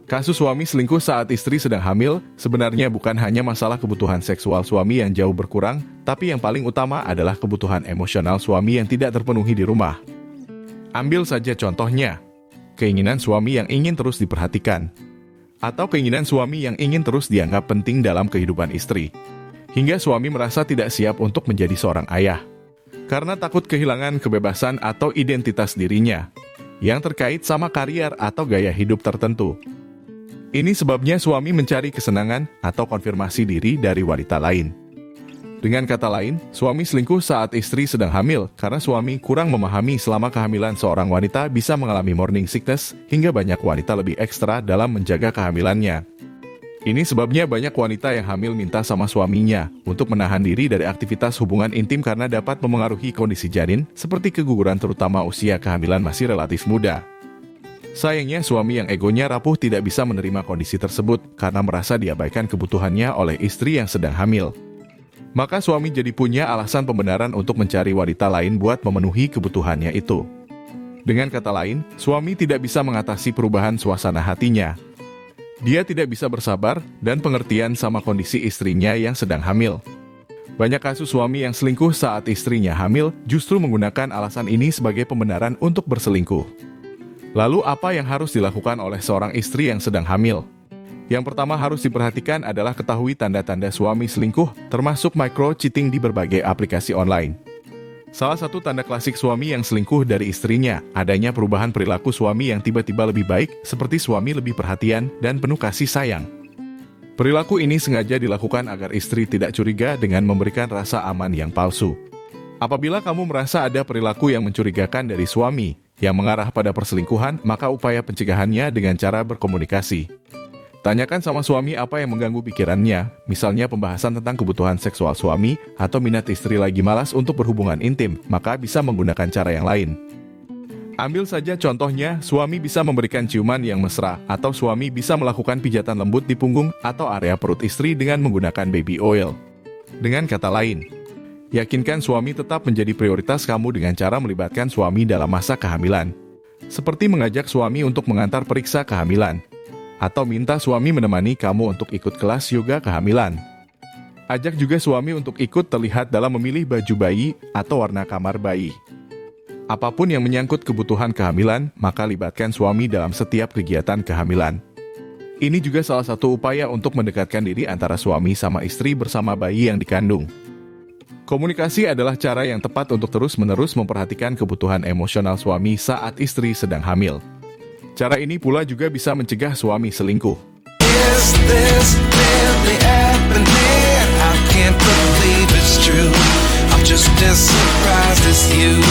Kasus suami selingkuh saat istri sedang hamil sebenarnya bukan hanya masalah kebutuhan seksual suami yang jauh berkurang, tapi yang paling utama adalah kebutuhan emosional suami yang tidak terpenuhi di rumah. Ambil saja contohnya, keinginan suami yang ingin terus diperhatikan, atau keinginan suami yang ingin terus dianggap penting dalam kehidupan istri, hingga suami merasa tidak siap untuk menjadi seorang ayah, karena takut kehilangan kebebasan atau identitas dirinya, yang terkait sama karier atau gaya hidup tertentu. Ini sebabnya suami mencari kesenangan atau konfirmasi diri dari wanita lain. Dengan kata lain, suami selingkuh saat istri sedang hamil karena suami kurang memahami selama kehamilan seorang wanita bisa mengalami morning sickness hingga banyak wanita lebih ekstra dalam menjaga kehamilannya. Ini sebabnya banyak wanita yang hamil minta sama suaminya untuk menahan diri dari aktivitas hubungan intim karena dapat memengaruhi kondisi janin seperti keguguran terutama usia kehamilan masih relatif muda. Sayangnya suami yang egonya rapuh tidak bisa menerima kondisi tersebut karena merasa diabaikan kebutuhannya oleh istri yang sedang hamil. Maka suami jadi punya alasan pembenaran untuk mencari wanita lain buat memenuhi kebutuhannya itu. Dengan kata lain, suami tidak bisa mengatasi perubahan suasana hatinya. Dia tidak bisa bersabar dan pengertian sama kondisi istrinya yang sedang hamil. Banyak kasus suami yang selingkuh saat istrinya hamil justru menggunakan alasan ini sebagai pembenaran untuk berselingkuh. Lalu apa yang harus dilakukan oleh seorang istri yang sedang hamil? Yang pertama harus diperhatikan adalah ketahui tanda-tanda suami selingkuh, termasuk micro-cheating di berbagai aplikasi online. Salah satu tanda klasik suami yang selingkuh dari istrinya, adanya perubahan perilaku suami yang tiba-tiba lebih baik, seperti suami lebih perhatian dan penuh kasih sayang. Perilaku ini sengaja dilakukan agar istri tidak curiga dengan memberikan rasa aman yang palsu. Apabila kamu merasa ada perilaku yang mencurigakan dari suami, yang mengarah pada perselingkuhan, maka upaya pencegahannya dengan cara berkomunikasi. Tanyakan sama suami apa yang mengganggu pikirannya, misalnya pembahasan tentang kebutuhan seksual suami, atau minat istri lagi malas untuk berhubungan intim, maka bisa menggunakan cara yang lain. Ambil saja contohnya, suami bisa memberikan ciuman yang mesra, atau suami bisa melakukan pijatan lembut di punggung atau area perut istri dengan menggunakan baby oil. Dengan kata lain, yakinkan suami tetap menjadi prioritas kamu dengan cara melibatkan suami dalam masa kehamilan. Seperti mengajak suami untuk mengantar periksa kehamilan. Atau minta suami menemani kamu untuk ikut kelas yoga kehamilan. Ajak juga suami untuk ikut terlihat dalam memilih baju bayi atau warna kamar bayi. Apapun yang menyangkut kebutuhan kehamilan, maka libatkan suami dalam setiap kegiatan kehamilan. Ini juga salah satu upaya untuk mendekatkan diri antara suami sama istri bersama bayi yang dikandung. Komunikasi adalah cara yang tepat untuk terus-menerus memperhatikan kebutuhan emosional suami saat istri sedang hamil. Cara ini pula juga bisa mencegah suami selingkuh. Is this really happening? I can't believe it's true. I'm just as surprised as you.